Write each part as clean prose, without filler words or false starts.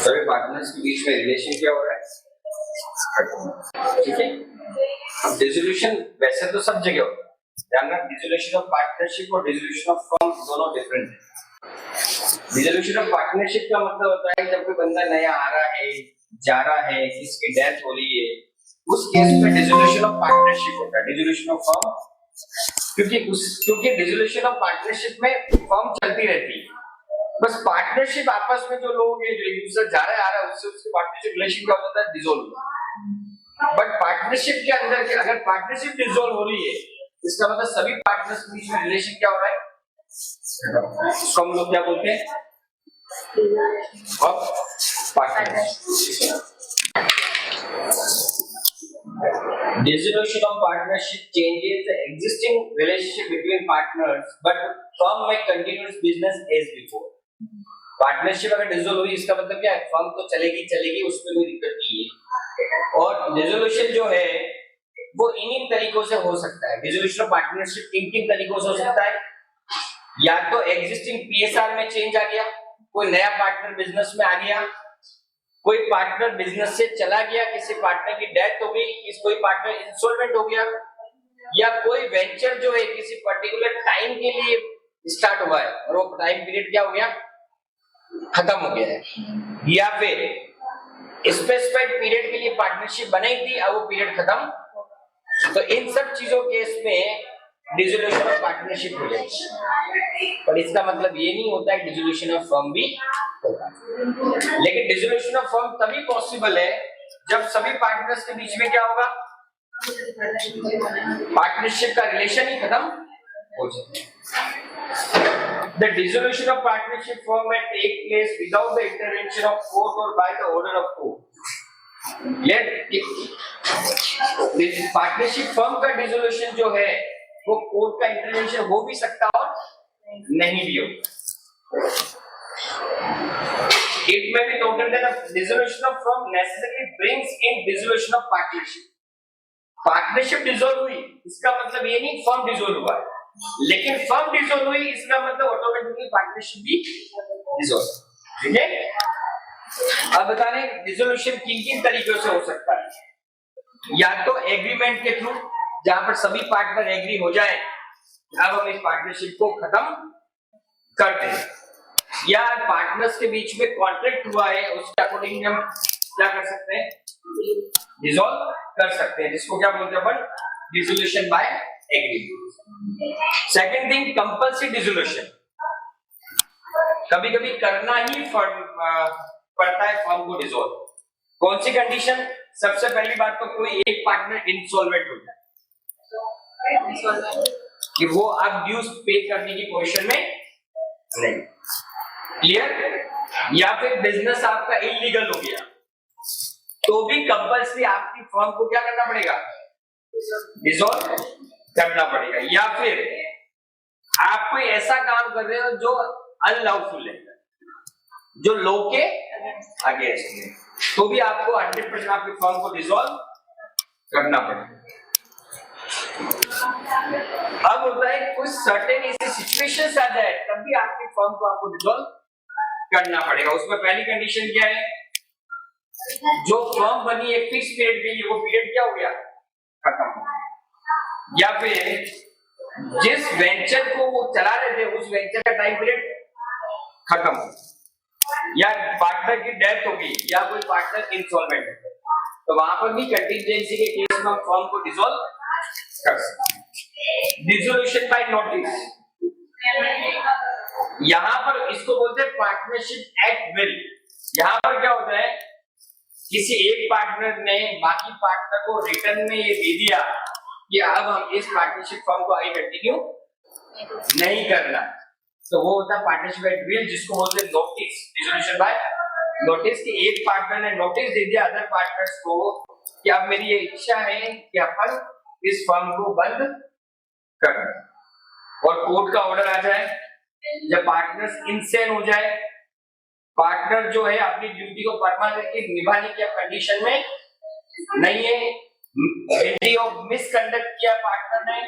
सभी पार्टनर्स के बीच में रिलेशन क्या हो रहा है, ठीक है। अब डिसोल्यूशन वैसे तो सब जगह होता है, ध्यान रखना डिसोल्यूशन ऑफ पार्टनरशिप और डिसोल्यूशन ऑफ फर्म दोनों डिफरेंट है। डिसोल्यूशन ऑफ पार्टनरशिप का मतलब होता है जब कोई बंदा नया आ रहा है, जा रहा है, किसकी डेथ हो रही है, उस केस में डिसोल्यूशन ऑफ पार्टनरशिप होता है, डिसोल्यूशन ऑफ फर्म। क्योंकि डिसोल्यूशन ऑफ पार्टनरशिप में फर्म चलती रहती है, बस पार्टनरशिप आपस में जो लोग हैं, जो एक दूसरे जा रहा है आ रहा है, उससे उसके पार्टनरशिप रिलेशन क्या होता है, डिसॉल्व। बट पार्टनरशिप के अंदर के अगर पार्टनरशिप डिसॉल्व हो रही है, इसका मतलब सभी पार्टनर्स के बीच में रिलेशन क्या हो रहा है, इसको हम लोग क्या बोलते हैं, partnership. Dissolution of partnership changes the existing relationship between partners, but firm may continue its business as before. Partnership अगर डिसॉल्व हुई इसका मतलब क्या है, फर्म तो चलेगी, उसमें कोई दिक्कत नहीं है। और डिसोल्यूशन जो है वो इन्हीं तरीकों से हो सकता है। डिसोल्यूशन ऑफ पार्टनरशिप किन तरीकों से हो सकता है, या तो एग्जिस्टिंग पीएसआर में चेंज आ गया, कोई नया पार्टनर बिजनेस में आ गया, कोई पार्टनर बिजनेस से चला गया, किसी पार्टनर की डेथ हो गई, कोई पार्टनर इंसॉल्वेंट हो गया, या कोई वेंचर जो है किसी पर्टिकुलर टाइम के लिए स्टार्ट हुआ है और वो टाइम पीरियड क्या हो गया, खत्म हो गया है, या फिर स्पेसिफाइड पीरियड के लिए पार्टनरशिप बनाई थी, अब वो पीरियड खत्म। तो इन सब चीजों केस में डिसोल्यूशन ऑफ पार्टनरशिप हो जाएगी, पर इसका मतलब ये नहीं होता है डिसोल्यूशन ऑफ फर्म भी होगा। लेकिन डिसोल्यूशन ऑफ फर्म तभी पॉसिबल है जब सभी पार्टनर्स के बीच में क्या होगा, पार्टनरशिप का रिलेशन ही खत्म हो जाए। The dissolution of partnership firm may take place without the intervention of court or by the order of court. Partnership firm का डिसोल्यूशन जो है वो कोर्ट का इंटरवेंशन हो भी सकता और नहीं भी हो। It may be noted that the dissolution of firm necessarily brings in dissolution of partnership. Partnership dissolve हुई इसका मतलब ये नहीं फर्म डिसॉल्व हुआ है, लेकिन फर्म डिसॉल्व हुई इसका मतलब ऑटोमेटिकली पार्टनरशिप भी डिसॉल्व, ठीक है। अब बता रहे डिसोल्यूशन किन तरीकों से हो सकता है, या तो एग्रीमेंट के थ्रू, जहां पर सभी पार्टनर एग्री हो जाए अब हम इस पार्टनरशिप को खत्म कर दें, या पार्टनर्स के बीच में कॉन्ट्रैक्ट हुआ है उसके अकॉर्डिंग हम क्या कर सकते हैं, डिसॉल्व कर सकते हैं, जिसको क्या बोलते हैं अपन, dissolution by agreement. Second thing compulsory dissolution, कभी कभी करना ही पड़ता है फर्म को डिसॉल्व। कौन सी कंडीशन, सबसे पहली बात तो कोई एक पार्टनर इंसॉल्वेंट हो जाए कि वो अब ड्यूज पे करने की पोजीशन में नहीं, क्लियर, या फिर बिजनेस आपका इलीगल हो गया तो भी कंपल्सरी आपकी फर्म को क्या करना पड़ेगा, डिसॉल्व करना पड़ेगा, या फिर आप कोई ऐसा काम कर रहे हो जो अनलॉफुल है, जो लॉ के अगेंस्ट है, तो भी आपको 100% आपकी फर्म को डिसॉल्व करना पड़ेगा। अब होता है कुछ सर्टेन ऐसी सिचुएशंस आ जाए तब भी आपकी फर्म को आपको डिसॉल्व करना पड़ेगा। उसमें पहली कंडीशन क्या है, जो फर्म बनी एक फिक्स पीरियड के लिए वो पीरियड क्या हो गया, खत्म, या फिर जिस वेंचर को वो चला रहे थे उस वेंचर का टाइम पीरियड खत्म हो, या पार्टनर की डेथ होगी, या कोई पार्टनर इंसॉल्वेंट है, तो वहां पर भी कंटीजेंसी के केस में हम फर्म को डिसॉल्व कर सकते हैं। डिसोल्यूशन बाय नोटिस, यहां पर इसको बोलते हैं पार्टनरशिप एट विल। यहां पर क्या होता है, किसी एक पार्टनर ने बाकी पार्टनर को रिटर्न में ये दे दिया कि अब हम इस पार्टनरशिप फर्म को आगे कंटिन्यू नहीं करना, तो वो होता है पार्टनरशिप एट विल, जिसको बोलते हैं नोटिस, डिसोल्यूशन बाय नोटिस। कि एक पार्टनर ने नोटिस दे दिया अदर पार्टनर्स को कि अब मेरी ये इच्छा है कि अपन इस फर्म को बंद कर दें, और कोर्ट का ऑर्डर आ जाए, जब पार्टनर्स इनसेन हो जाए, पार्टनर जो है अपनी ड्यूटी को परमानेंटली निभाने की कंडीशन में नहीं है, गिल्टी ऑफ मिसकंडक्ट किया पार्टनर ने,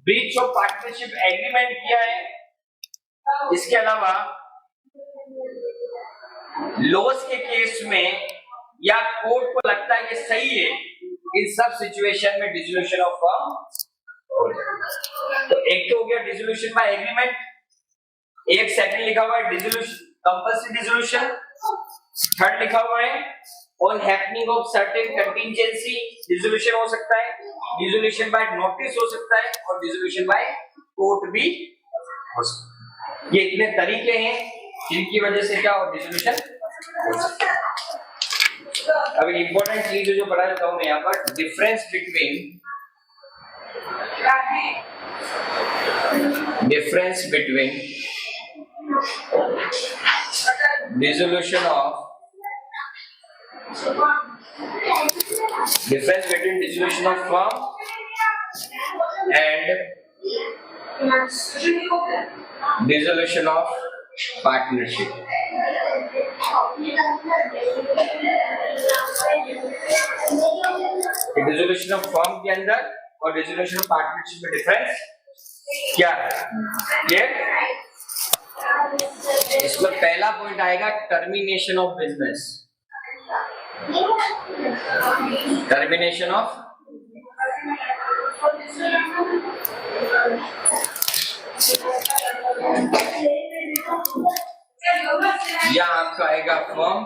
ब्रीच ऑफ पार्टनरशिप एग्रीमेंट किया है, इसके अलावा लॉस के केस में या कोर्ट को लगता है कि सही है, इन सब सिचुएशन में डिसोल्यूशन ऑफ फर्म हो जाएगा। तो एक तो हो गया डिसोल्यूशन बाय एग्रीमेंट, एक सेकंड लिखा हुआ है डिसोल्यूशन कंपल्सरी डिसोल्यूशन, थर्ड लिखा हुआ है on happening of certain contingency dissolution हो सकता है, डिसोल्यूशन बाय नोटिस हो सकता है और डिसोल्यूशन बाय कोर्ट भी हो सकता है। ये इतने तरीके हैं जिनकी वजह से क्या हो डिसोल्यूशन हो सकता है। अब एक इंपॉर्टेंट चीज जो पढ़ा जाता हूं मैं यहाँ पर, difference between dissolution of firm and dissolution of partnership. Dissolution of firm के अंदर और डिसोल्यूशन ऑफ पार्टनरशिप में डिफरेंस क्या है? क्लियर? इसमें पहला पॉइंट आएगा termination of business. Termination of यहाँ आपका आएगा फर्म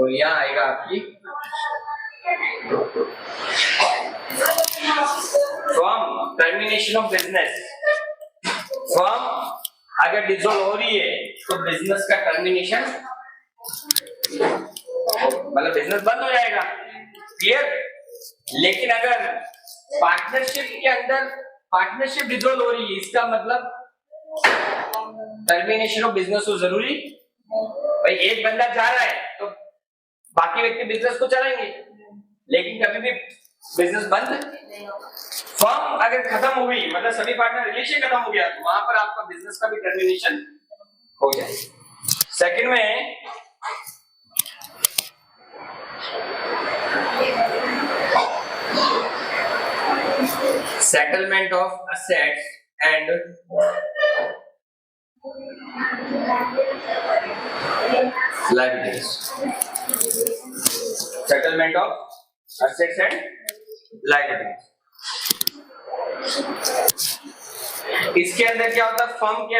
और यहाँ आएगा आपकी firm. Termination of business, firm अगर डिसॉल्व हो रही है तो बिजनेस का टर्मिनेशन, मतलब बिजनेस बंद हो जाएगा। क्लियर? लेकिन अगर पार्टनरशिप के अंदर पार्टनरशिप डिसॉल्व हो रही है, इसका मतलब टर्मिनेशन ऑफ बिजनेस तो जरूरी। भाई एक बंदा जा रहा है तो बाकी व्यक्ति बिजनेस को चलाएंगे, लेकिन कभी भी बिजनेस बंद। फर्म अगर खत्म हो गई, मतलब सभी पार्टनर रिलेशन खत्म हो गया, तो वहां पर आपका बिजनेस का भी टर्मिनेशन हो जाएगा। सेकंड में settlement of assets and liabilities. Settlement of assets and liabilities. इसके अंदर क्या होता है? फर्म के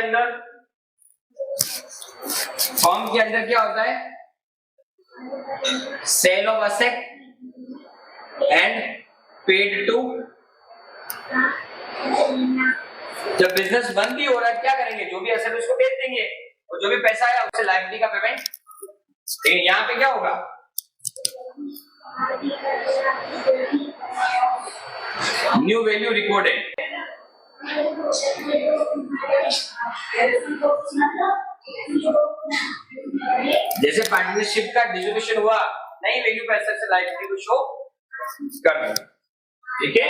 अंदर क्या होता है? Sale of asset and paid to. जब बिजनेस बंद ही हो रहा है क्या करेंगे? जो भी असेट उसको बेच देंगे और जो भी पैसा आया उससे लायबिलिटी का पेमेंट। लेकिन यहाँ पे क्या होगा? New value recorded. जैसे पार्टनरशिप का डिसोल्यूशन हुआ, नई वैल्यू पे एसेट से लायबिलिटी को शो कर दो। ठीक है?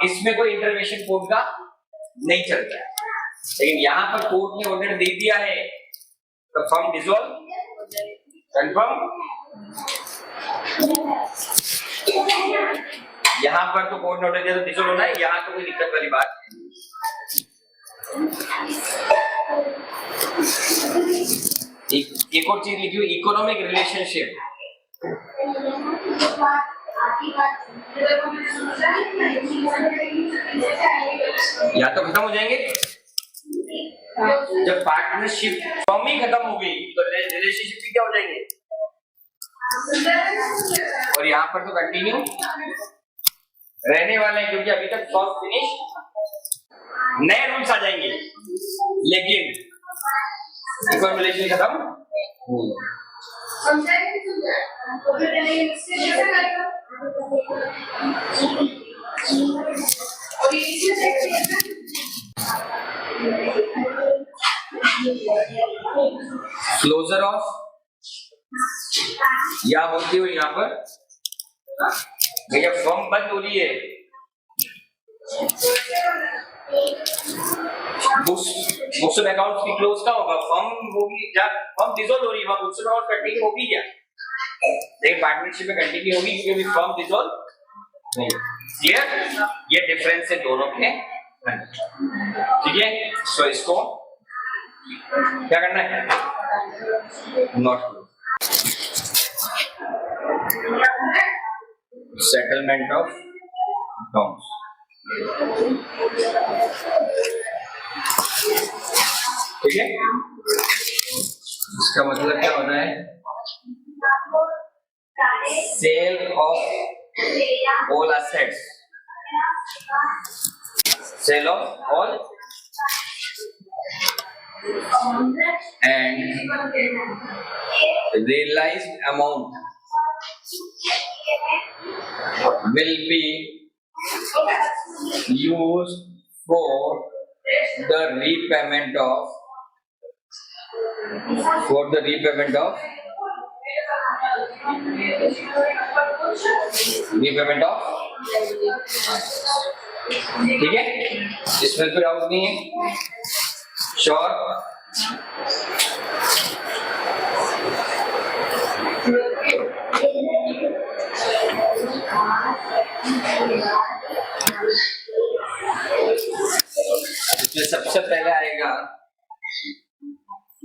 इसमें कोई इंटरवेंशन कोर्ट का नहीं चलता है, लेकिन यहां पर कोर्ट ने ऑर्डर दे दिया है तो फर्म डिसॉल्व कंफर्म। यहां पर तो कोर्ट ने ऑर्डर दिया तो डिसॉल्व होना है, यहां तो कोई दिक्कत वाली बात नहीं। एक और चीज लिखी हुई, इकोनॉमिक रिलेशनशिप। या तो खत्म हो जाएंगे, जब पार्टनरशिप फर्म ही खत्म हो गई तो रिलेशनशिप भी क्या हो जाएंगे, और यहाँ पर तो कंटिन्यू रहने वाले हैं, क्योंकि अभी तक फर्म फिनिश, नए रूल्स आ जाएंगे, लेकिन रिलेशन खत्म। क्लोजर ऑफ या होती हुई यहाँ पर भैया फर्म बंद हो रही है, बुक्स ऑफ अकाउंट्स की क्लोज का होगा, फर्म होगी, जब फर्म डिसॉल्व हो रही है वहां बुक्स ऑफ अकाउंट कंटिन्यू होगी क्या? लेकिन पार्टनरशिप में कंटिन्यू होगी क्योंकि फर्म डिसॉल्व नहीं। क्लियर? ये डिफरेंस है दोनों के। ठीक है, सो इसको क्या करना है? Note settlement of loans। ठीक है, इसका मतलब क्या होता है? Sale of all assets, sale of all and realized amount will be used for the repayment of ठीक है, इसमें कोई डाउट नहीं है? श्योर? इसमें सबसे पहले आएगा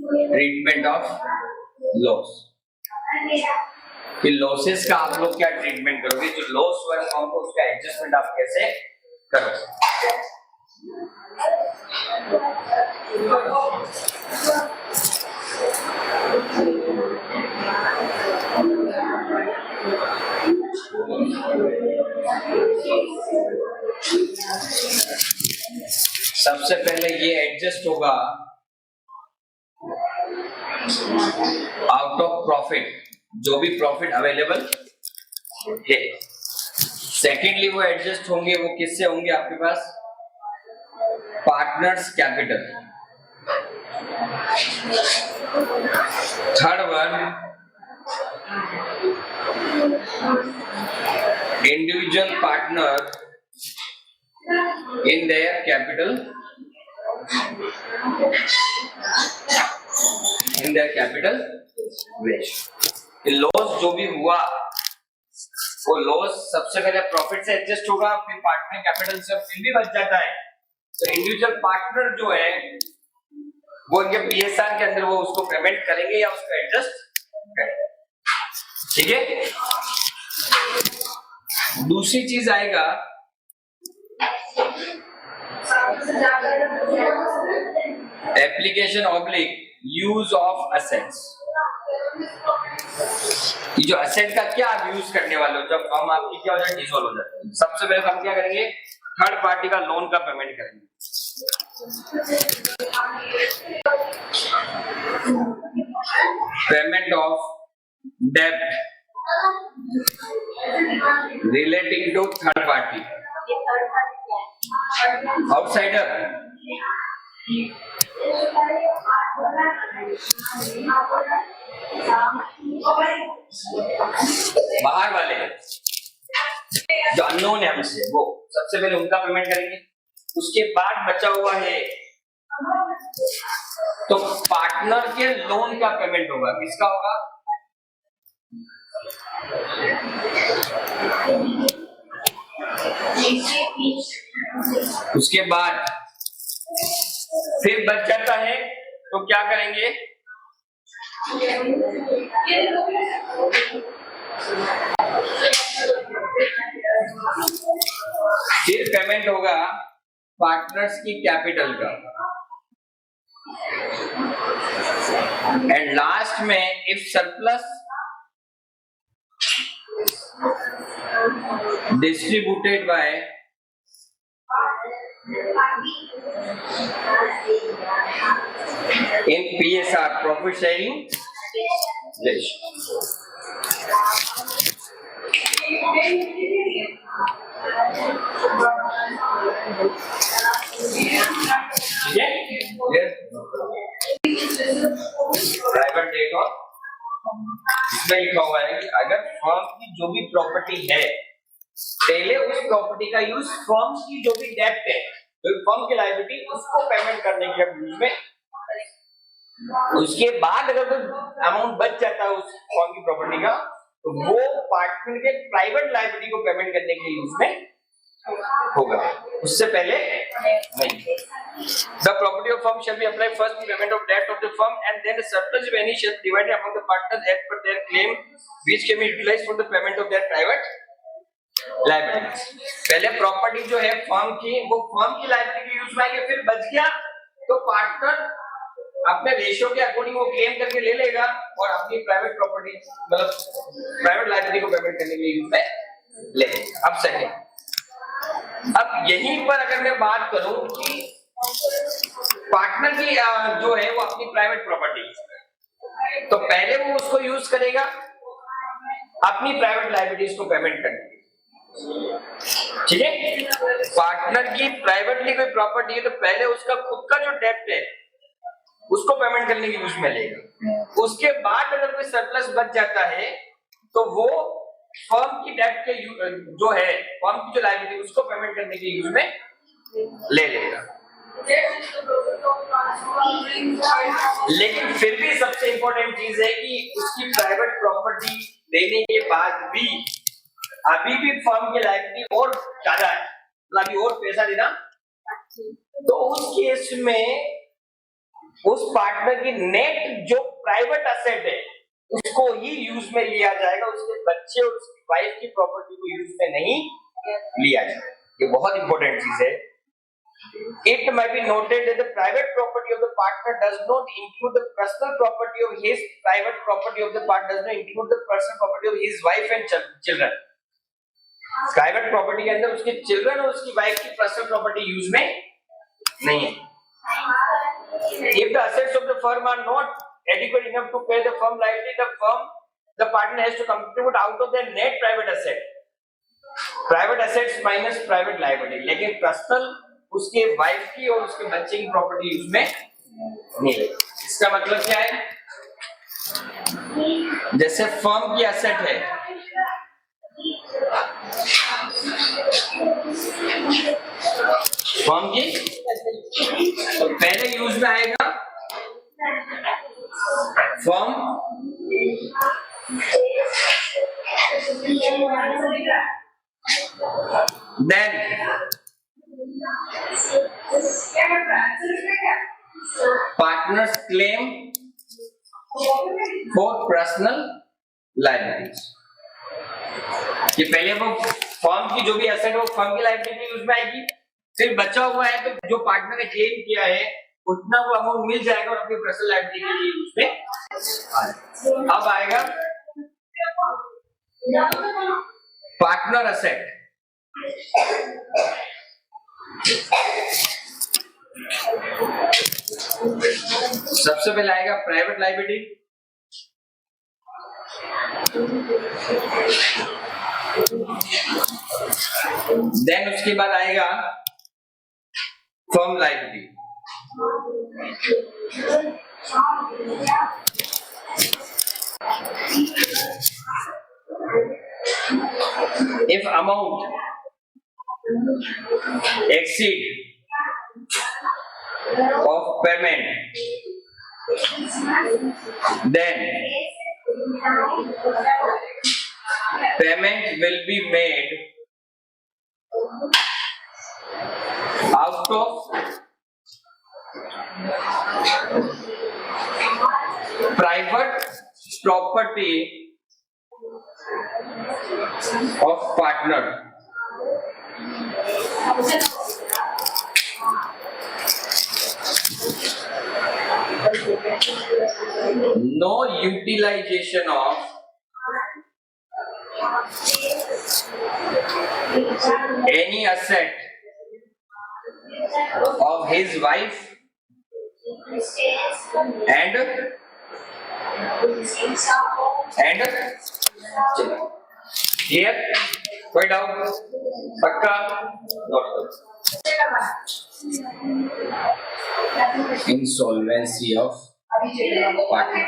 ट्रीटमेंट ऑफ लॉस। कि लॉसेस का आप लोग क्या ट्रीटमेंट करोगे? जो लॉस हुआ अमाउंट को उसका एडजस्टमेंट आप कैसे करोगे? सबसे पहले ये एडजस्ट होगा आउट ऑफ प्रॉफिट, जो भी प्रॉफिट अवेलेबल है। सेकेंडली वो एडजस्ट होंगे, वो किससे होंगे आपके पास? Partners capital. Third one individual partner in their capital ratio। Loss जो भी हुआ वो लॉस सबसे पहले प्रॉफिट से एडजस्ट होगा, फिर पार्टनर कैपिटल से फिर भी बच जाता है तो इंडिविजुअल पार्टनर जो है वो इनके पीएसआर के अंदर वो उसको पेमेंट करेंगे या उसको एडजस्ट करेंगे। ठीक है, दूसरी चीज आएगा application oblique use of assets. जो असेट का क्या आप यूज करने वाले हो जब हम आपकी क्या हो जाए डिसॉल्व हो जाए? सबसे पहले हम क्या करेंगे? थर्ड पार्टी का लोन का पेमेंट करेंगे। पेमेंट ऑफ डेब्ट relating to third party outsider. बाहर वाले जो अननोन है हमसे, वो सबसे पहले उनका पेमेंट करेंगे। उसके बाद बचा हुआ है तो पार्टनर के लोन का पेमेंट होगा। किसका होगा? उसके बाद फिर बच जाता है तो क्या करेंगे? फिर पेमेंट होगा पार्टनर्स की कैपिटल का। एंड लास्ट में if surplus distributed by in PSR profit sharing ratio। Private debt और इसमें लिखा हुआ है कि अगर फर्म की जो भी प्रॉपर्टी है पहले उस प्रॉपर्टी का यूज फर्म की जो भी डेब्ट है तो फर्म की लायबिलिटी उसको पेमेंट करने के यूज में, उसके बाद अगर कोई अमाउंट बच जाता है उस फर्म की प्रॉपर्टी का तो वो पार्टनर के प्राइवेट लायबिलिटी को पेमेंट करने के लिए यूज में होगा, उससे पहले नहीं। The property of firm shall be applied first in payment of debt of the firm and then the surplus if any shall be divided among the partners as per their claim which can be utilized for the payment of their private liabilities. पहले property जो है firm की वो firm की liability use में आएगी, फिर बच गया तो पार्टनर अपने रेशियो के अकॉर्डिंग वो क्लेम करके ले लेगा और अपनी प्राइवेट प्रॉपर्टी मतलब प्राइवेट लायबिलिटी को पेमेंट करने के लिए यूज में लेगा। अब सेकंड, अब यहीं पर अगर मैं बात करूं कि पार्टनर की जो है वो अपनी प्राइवेट प्रॉपर्टी, तो पहले वो उसको यूज करेगा अपनी प्राइवेट लायबिलिटीज को पेमेंट करने, ठीक है। पार्टनर की प्राइवेटली कोई प्रॉपर्टी है तो पहले उसका खुद का जो डेब्ट है उसको पेमेंट करने की यूज में लेगा, उसके बाद अगर कोई सरप्लस बच जाता है तो वो फर्म की डेब्ट के जो है फर्म की जो लायबिलिटी उसको पेमेंट करने के यूज में ले लेगा। लेकिन फिर भी सबसे इंपॉर्टेंट चीज है कि उसकी प्राइवेट प्रॉपर्टी देने के बाद भी अभी भी फर्म की लायबिलिटी और ज्यादा है, अभी और पैसा देना, तो उस केस में उस पार्टनर की नेट जो प्राइवेट एसेट है उसको ही यूज में लिया जाएगा, उसके बच्चे और उसकी वाइफ की प्रॉपर्टी को यूज में नहीं लिया जाएगा। ये बहुत इंपॉर्टेंट चीज है। It might be noted that the private property of the partner does not include the personal property of his private property of the partner does not include the personal property of his wife and children. Private property के अंदर उसके children और उसकी wife की personal property use में नहीं है। If the assets of the firm are not adequate enough to pay the firm liability, the partner has to contribute out of their net private asset. Private assets minus private liability. लेकिन personal उसके wife की और उसके बच्चे की property use में नहीं है। इसका मतलब क्या है? जैसे फर्म की एसेट है, फर्म की तो पहले यूज में आएगा firm, then partners claim for personal liabilities। ये पहले वो फर्म की जो भी एसेट है वो फर्म की लायबिलिटी यूज में आएगी, फिर बचा हुआ है तो जो पार्टनर ने क्लेम किया है उतना वो अमाउंट मिल जाएगा और अपनी पर्सनल लायबिलिटी के लिए यूज में। अब आएगा पार्टनर एसेट। सबसे पहले आएगा प्राइवेट लायबिलिटी, देन उसके बाद आएगा firm liability, if amount exceed of payment then payment will be made out of private property of partner। No utilization of any asset of his wife and here कोई doubt? पक्का? Insolvency of partner,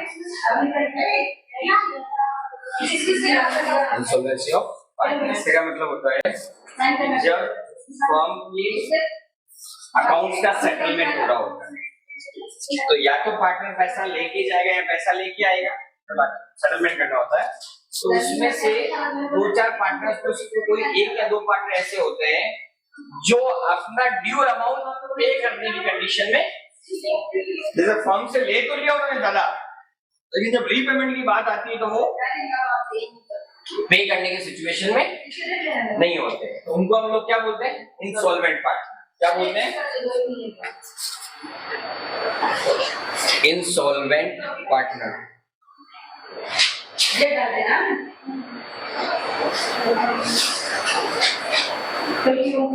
insolvency of partner इसका मतलब होता है जब firm की accounts का settlement हो रहा होता है तो या तो पार्टनर पैसा लेके जाएगा या पैसा लेके आएगा, सेटलमेंट करना होता है, तो उसमें से दो चार पार्टनर्स में से कोई एक या दो पार्टनर ऐसे होते हैं जो अपना ड्यू अमाउंट पे करने की कंडीशन में, जैसे फर्म से ले तो लिया उन्होंने दादा, लेकिन जब रीपेमेंट की बात आती है तो वो पे करने के सिचुएशन में नहीं होते, तो उनको हम लोग क्या बोलते हैं, इंसॉल्वेंट पार्टनर। क्या बोलते हैं, इंसॉल्वेंट पार्टनर।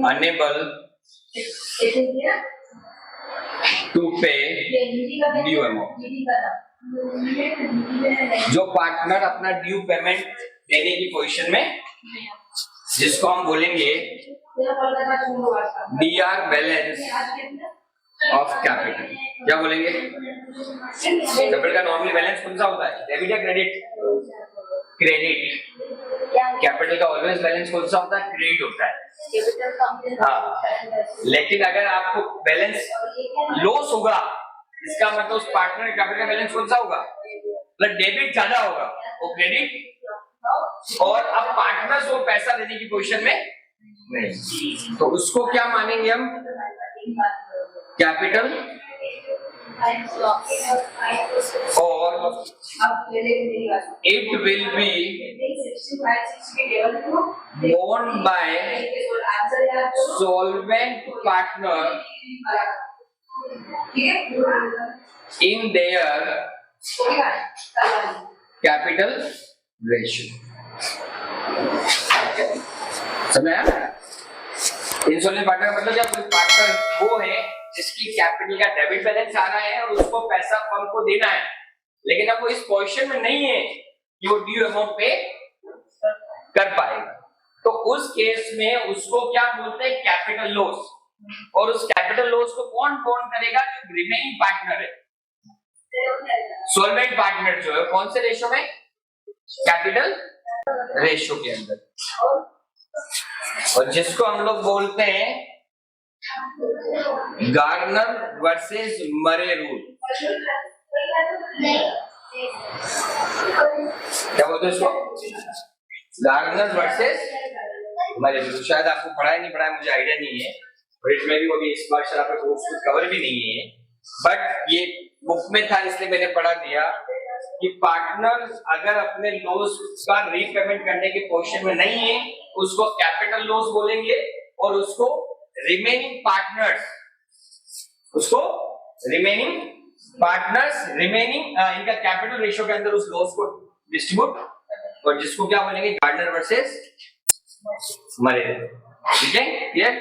अनेबल टू पे ड्यू अमाउंट। जो पार्टनर अपना ड्यू पेमेंट देने की पोजीशन में, जिसको हम बोलेंगे डीआर बैलेंस ऑफ कैपिटल। क्या बोलेंगे, कैपिटल का नॉर्मली बैलेंस कौन सा होता है, डेबिट या क्रेडिट? क्रेडिट। कैपिटल का ऑलवेज बैलेंस कौन सा होता है, क्रेडिट होता है। हाँ, लेकिन अगर आपको बैलेंस लॉस होगा, इसका मतलब उस पार्टनर कैपिटल का बैलेंस कौन सा होगा, मतलब डेबिट ज्यादा होगा, वो क्रेडिट। और अब पार्टनर्स वो पैसा देने की पोजीशन में नहीं, तो उसको क्या मानेंगे हम, कैपिटल। और it will be owned by solvent partner in their capital ratio। समझ आया? इंसॉल्वेंट पार्टनर मतलब क्या, कोई पार्टनर वो है जिसकी कैपिटल का डेबिट बैलेंस आ रहा है और उसको पैसा फर्म को देना है, लेकिन अब वो इस पोजीशन में नहीं है कि वो ड्यू अमाउंट पे कर पाएगा, तो उस केस में उसको क्या बोलते हैं, कैपिटल लॉस। और उस कैपिटल लॉस को कौन कौन करेगा, जो रिमेनिंग पार्टनर है, सॉल्वेंट पार्टनर जो है, कौन से रेशो में, कैपिटल रेशो के अंदर। और जिसको हम लोग बोलते हैं गार्नर वर्सेस मरे रूल। क्या बोलते हैं इसको, गार्नर वर्सेस मरे रूल। शायद आपको पढ़ा है नहीं पढ़ा है मुझे आइडिया नहीं है, और इसमें भी अभी इस बार शायद आपको कुछ कवर भी नहीं है, बट ये बुक में था इसलिए मैंने पढ़ा दिया कि पार्टनर अगर अपने लॉस का रीपेमेंट करने की पोजीशन में नहीं है, उसको कैपिटल लॉस बोलेंगे, और उसको रिमेनिंग पार्टनर्स इनका कैपिटल रेशियो के अंदर उस लॉस को डिस्ट्रीब्यूट, और जिसको क्या बोलेंगे, गार्डनर वर्सेस मरे। ठीक है, क्लियर?